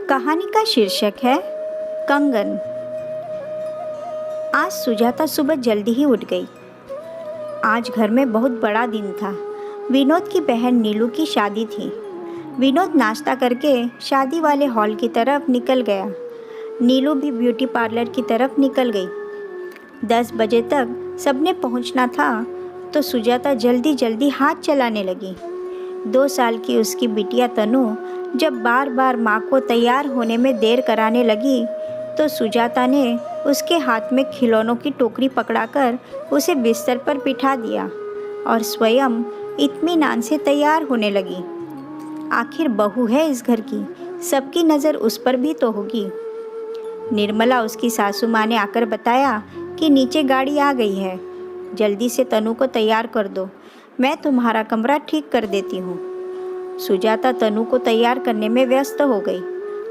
कहानी का शीर्षक है कंगन। आज सुजाता सुबह जल्दी ही उठ गई। आज घर में बहुत बड़ा दिन था। विनोद की बहन नीलू की शादी थी। विनोद नाश्ता करके शादी वाले हॉल की तरफ निकल गया। नीलू भी ब्यूटी पार्लर की तरफ निकल गई। 10 बजे तक सबने पहुंचना था तो सुजाता जल्दी जल्दी हाथ चलाने लगी। 2 साल की उसकी बिटिया तनु जब बार बार माँ को तैयार होने में देर कराने लगी तो सुजाता ने उसके हाथ में खिलौनों की टोकरी पकड़ाकर उसे बिस्तर पर बिठा दिया और स्वयं इत्मीनान से तैयार होने लगी। आखिर बहू है इस घर की, सबकी नज़र उस पर भी तो होगी। निर्मला उसकी सासू माँ ने आकर बताया कि नीचे गाड़ी आ गई है, जल्दी से तनु को तैयार कर दो, मैं तुम्हारा कमरा ठीक कर देती हूँ। सुजाता तनु को तैयार करने में व्यस्त हो गई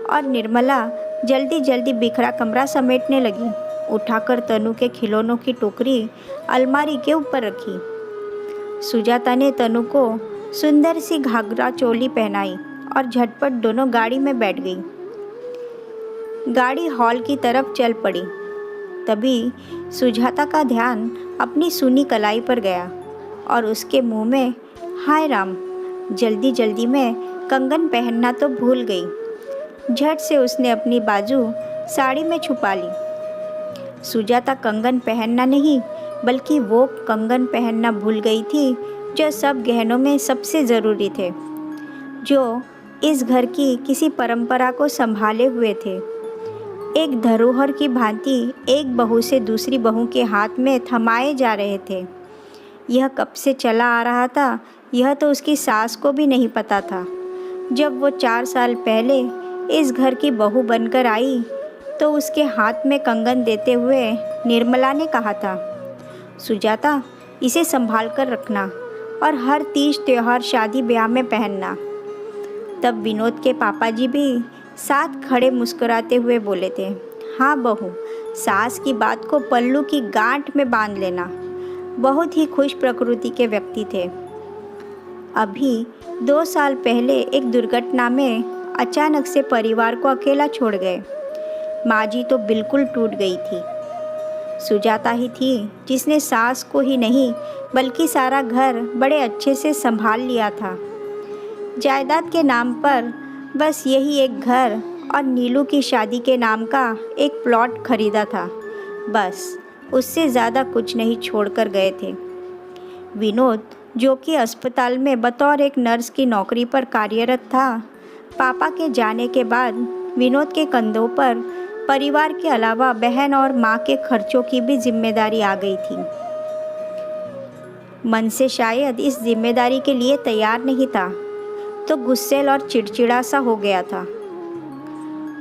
और निर्मला जल्दी जल्दी बिखरा कमरा समेटने लगी। उठाकर तनु के खिलौनों की टोकरी अलमारी के ऊपर रखी। सुजाता ने तनु को सुंदर सी घाघरा चोली पहनाई और झटपट दोनों गाड़ी में बैठ गई। गाड़ी हॉल की तरफ चल पड़ी। तभी सुजाता का ध्यान अपनी सूनी कलाई पर गया और उसके मुंह में हाय राम, जल्दी जल्दी में कंगन पहनना तो भूल गई। झट से उसने अपनी बाजू साड़ी में छुपा ली। सुजाता कंगन पहनना नहीं बल्कि वो कंगन पहनना भूल गई थी जो सब गहनों में सबसे ज़रूरी थे, जो इस घर की किसी परंपरा को संभाले हुए थे। एक धरोहर की भांति एक बहू से दूसरी बहू के हाथ में थमाए जा रहे थे। यह कब से चला आ रहा था यह तो उसकी सास को भी नहीं पता था। जब वो 4 साल पहले इस घर की बहू बनकर आई तो उसके हाथ में कंगन देते हुए निर्मला ने कहा था, सुजाता इसे संभाल कर रखना और हर तीज त्योहार शादी ब्याह में पहनना। तब विनोद के पापा जी भी साथ खड़े मुस्कुराते हुए बोले थे, हाँ बहू, सास की बात को पल्लू की गांठ में बांध लेना। बहुत ही खुश प्रकृति के व्यक्ति थे। अभी 2 साल पहले एक दुर्घटना में अचानक से परिवार को अकेला छोड़ गए। माँ जी तो बिल्कुल टूट गई थी। सुजाता ही थी जिसने सास को ही नहीं बल्कि सारा घर बड़े अच्छे से संभाल लिया था। जायदाद के नाम पर बस यही एक घर और नीलू की शादी के नाम का एक प्लॉट खरीदा था, बस उससे ज़्यादा कुछ नहीं छोड़कर गए थे। विनोद जो कि अस्पताल में बतौर एक नर्स की नौकरी पर कार्यरत था, पापा के जाने के बाद विनोद के कंधों पर परिवार के अलावा बहन और माँ के खर्चों की भी जिम्मेदारी आ गई थी। मन से शायद इस जिम्मेदारी के लिए तैयार नहीं था तो गुस्सैल और चिड़चिड़ा सा हो गया था।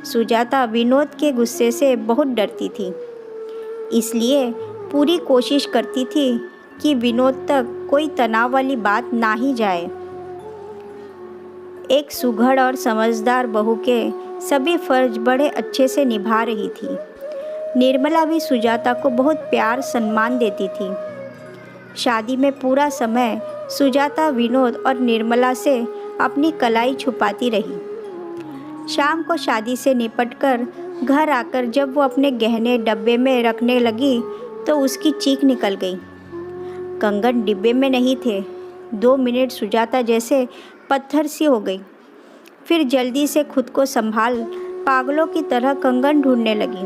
सुजाता विनोद के गुस्से से बहुत डरती थी, इसलिए पूरी कोशिश करती थी कि विनोद तक कोई तनाव वाली बात ना ही जाए। एक सुघड़ और समझदार बहू के सभी फर्ज बड़े अच्छे से निभा रही थी। निर्मला भी सुजाता को बहुत प्यार सम्मान देती थी। शादी में पूरा समय सुजाता विनोद और निर्मला से अपनी कलाई छुपाती रही। शाम को शादी से निपटकर घर आकर जब वो अपने गहने डब्बे में रखने लगी तो उसकी चीख निकल गई। कंगन डिब्बे में नहीं थे। 2 मिनट सुजाता जैसे पत्थर सी हो गई। फिर जल्दी से खुद को संभाल पागलों की तरह कंगन ढूंढने लगी।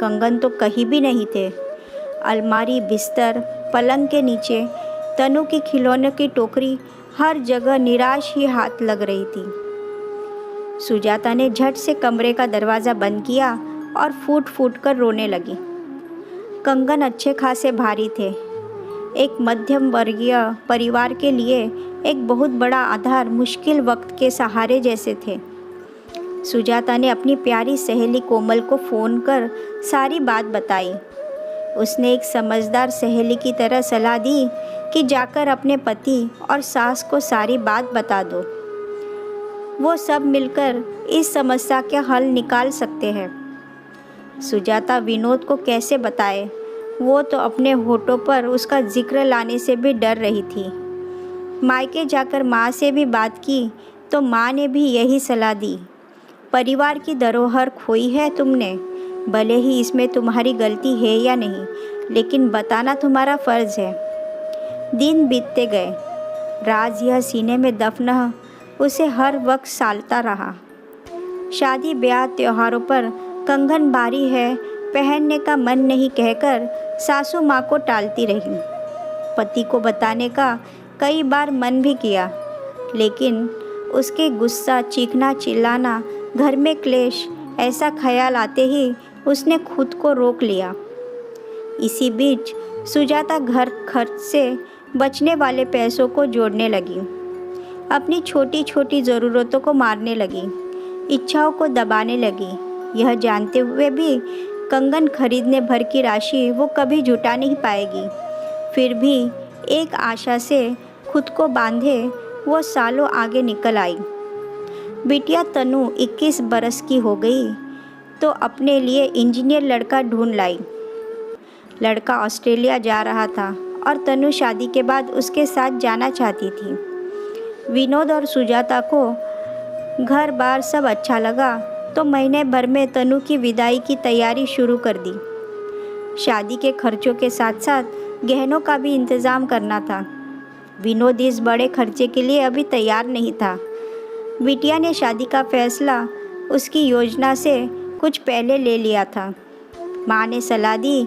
कंगन तो कहीं भी नहीं थे। अलमारी, बिस्तर, पलंग के नीचे, तनु की खिलौनों की टोकरी, हर जगह निराश ही हाथ लग रही थी। सुजाता ने झट से कमरे का दरवाज़ा बंद किया और फूट फूट कर रोने लगी। कंगन अच्छे खासे भारी थे। एक मध्यम वर्गीय परिवार के लिए एक बहुत बड़ा आधार मुश्किल वक्त के सहारे जैसे थे। सुजाता ने अपनी प्यारी सहेली कोमल को फ़ोन कर सारी बात बताई। उसने एक समझदार सहेली की तरह सलाह दी कि जाकर अपने पति और सास को सारी बात बता दो। वो सब मिलकर इस समस्या का हल निकाल सकते हैं। सुजाता विनोद को कैसे बताए, वो तो अपने होठों पर उसका जिक्र लाने से भी डर रही थी। मायके जाकर माँ से भी बात की तो माँ ने भी यही सलाह दी। परिवार की धरोहर खोई है तुमने। भले ही इसमें तुम्हारी गलती है या नहीं, लेकिन बताना तुम्हारा फ़र्ज़ है। दिन बीतते गए। राज यह सीने में दफन उसे हर वक्त सालता रहा। शादी ब्याह त्योहारों पर कंगन भारी है, पहनने का मन नहीं कहकर सासू माँ को टालती रही। पति को बताने का कई बार मन भी किया, लेकिन उसके गुस्सा, चीखना, चिल्लाना, घर में क्लेश, ऐसा ख्याल आते ही उसने खुद को रोक लिया। इसी बीच सुजाता घर खर्च से बचने वाले पैसों को जोड़ने लगी। अपनी छोटी छोटी ज़रूरतों को मारने लगी, इच्छाओं को दबाने लगी। यह जानते हुए भी कंगन खरीदने भर की राशि वो कभी जुटा नहीं पाएगी। फिर भी एक आशा से खुद को बांधे वो सालों आगे निकल आई। बिटिया तनु 21 बरस की हो गई तो अपने लिए इंजीनियर लड़का ढूंढ लाई। लड़का ऑस्ट्रेलिया जा रहा था और तनु शादी के बाद उसके साथ जाना चाहती थी। विनोद और सुजाता को घर बार सब अच्छा लगा तो महीने भर में तनु की विदाई की तैयारी शुरू कर दी। शादी के खर्चों के साथ साथ गहनों का भी इंतज़ाम करना था। विनोद इस बड़े खर्चे के लिए अभी तैयार नहीं था। बिटिया ने शादी का फैसला उसकी योजना से कुछ पहले ले लिया था। माँ ने सलाह दी,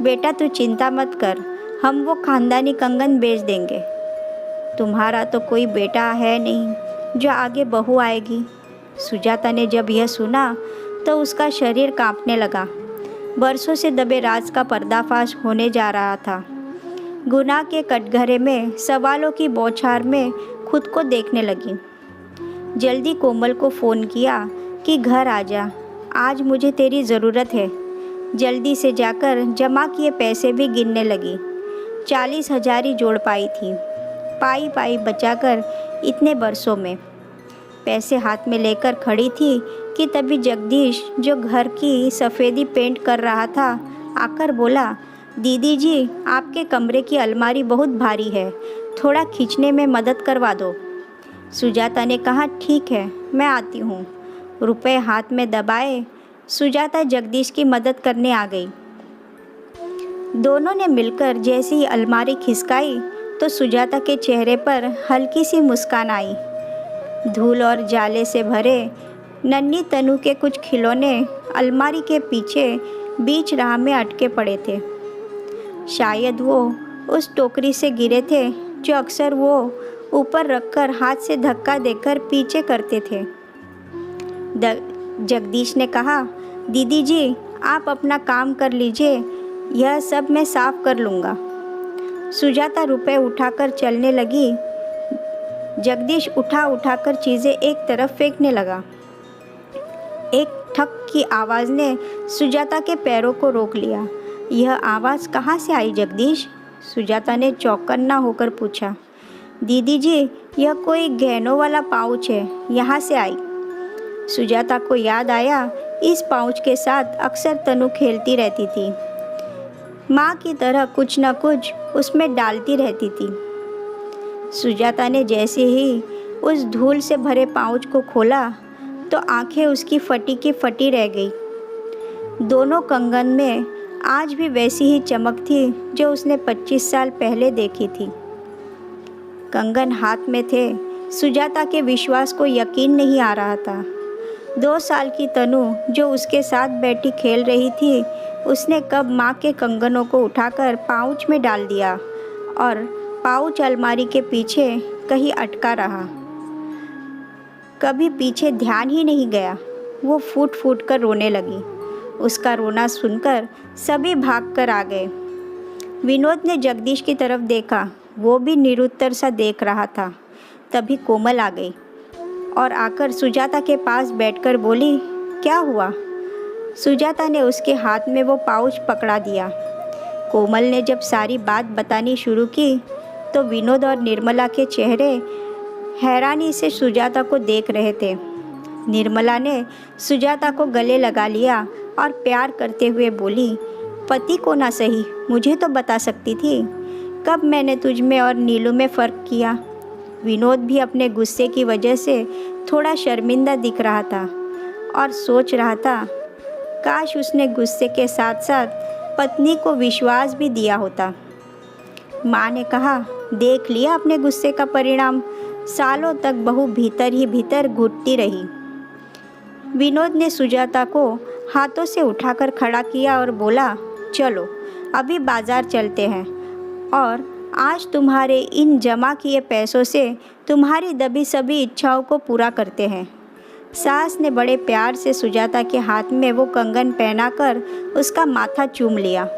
बेटा तू चिंता मत कर, हम वो खानदानी कंगन बेच देंगे। तुम्हारा तो कोई बेटा है नहीं जो आगे बहू आएगी। सुजाता ने जब यह सुना तो उसका शरीर कांपने लगा। बरसों से दबे राज का पर्दाफाश होने जा रहा था। गुनाह के कटघरे में, सवालों की बौछार में खुद को देखने लगी। जल्दी कोमल को फ़ोन किया कि घर आ जा, आज मुझे तेरी ज़रूरत है। जल्दी से जाकर जमा किए पैसे भी गिनने लगी। 40,000 ही जोड़ पाई थी, पाई पाई बचाकर इतने बरसों में। पैसे हाथ में लेकर खड़ी थी कि तभी जगदीश, जो घर की सफ़ेदी पेंट कर रहा था, आकर बोला, दीदी जी आपके कमरे की अलमारी बहुत भारी है, थोड़ा खींचने में मदद करवा दो। सुजाता ने कहा, ठीक है मैं आती हूँ। रुपए हाथ में दबाए सुजाता जगदीश की मदद करने आ गई। दोनों ने मिलकर जैसे ही अलमारी खिसकाई तो सुजाता के चेहरे पर हल्की सी मुस्कान आई। धूल और जाले से भरे नन्ही तनु के कुछ खिलौने अलमारी के पीछे बीच राह में अटके पड़े थे। शायद वो उस टोकरी से गिरे थे जो अक्सर वो ऊपर रखकर हाथ से धक्का देकर पीछे करते थे। जगदीश ने कहा, दीदी जी आप अपना काम कर लीजिए, यह सब मैं साफ कर लूँगा। सुजाता रुपए उठाकर चलने लगी। जगदीश उठाकर चीज़ें एक तरफ फेंकने लगा। एक ठक की आवाज़ ने सुजाता के पैरों को रोक लिया। यह आवाज़ कहाँ से आई जगदीश? सुजाता ने चौकन्ना होकर पूछा। दीदी जी यह कोई गहनों वाला पाउच है, यहाँ से आई। सुजाता को याद आया, इस पाउच के साथ अक्सर तनु खेलती रहती थी। माँ की तरह कुछ न कुछ उसमें डालती रहती थी। सुजाता ने जैसे ही उस धूल से भरे पाउच को खोला तो आंखें उसकी फटी की फटी रह गई। दोनों कंगन में आज भी वैसी ही चमक थी जो उसने 25 साल पहले देखी थी। कंगन हाथ में थे। सुजाता के विश्वास को यकीन नहीं आ रहा था। 2 साल की तनु जो उसके साथ बैठी खेल रही थी, उसने कब माँ के कंगनों को उठाकर पाउच में डाल दिया और पाउच अलमारी के पीछे कहीं अटका रहा। कभी पीछे ध्यान ही नहीं गया। वो फूट फूट कर रोने लगी। उसका रोना सुनकर सभी भागकर आ गए। विनोद ने जगदीश की तरफ देखा, वो भी निरुत्तर सा देख रहा था। तभी कोमल आ गई और आकर सुजाता के पास बैठकर बोली, क्या हुआ? सुजाता ने उसके हाथ में वो पाउच पकड़ा दिया। कोमल ने जब सारी बात बतानी शुरू की तो विनोद और निर्मला के चेहरे हैरानी से सुजाता को देख रहे थे। निर्मला ने सुजाता को गले लगा लिया और प्यार करते हुए बोली, पति को ना सही मुझे तो बता सकती थी। कब मैंने तुझ में और नीलू में फ़र्क किया? विनोद भी अपने गुस्से की वजह से थोड़ा शर्मिंदा दिख रहा था और सोच रहा था, काश उसने गुस्से के साथ साथ पत्नी को विश्वास भी दिया होता। माँ ने कहा, देख लिया अपने गुस्से का परिणाम। सालों तक बहू भीतर ही भीतर घुटती रही। विनोद ने सुजाता को हाथों से उठाकर खड़ा किया और बोला, चलो अभी बाजार चलते हैं और आज तुम्हारे इन जमा किए पैसों से तुम्हारी दबी सभी इच्छाओं को पूरा करते हैं। सास ने बड़े प्यार से सुजाता के हाथ में वो कंगन पहनाकर उसका माथा चूम लिया।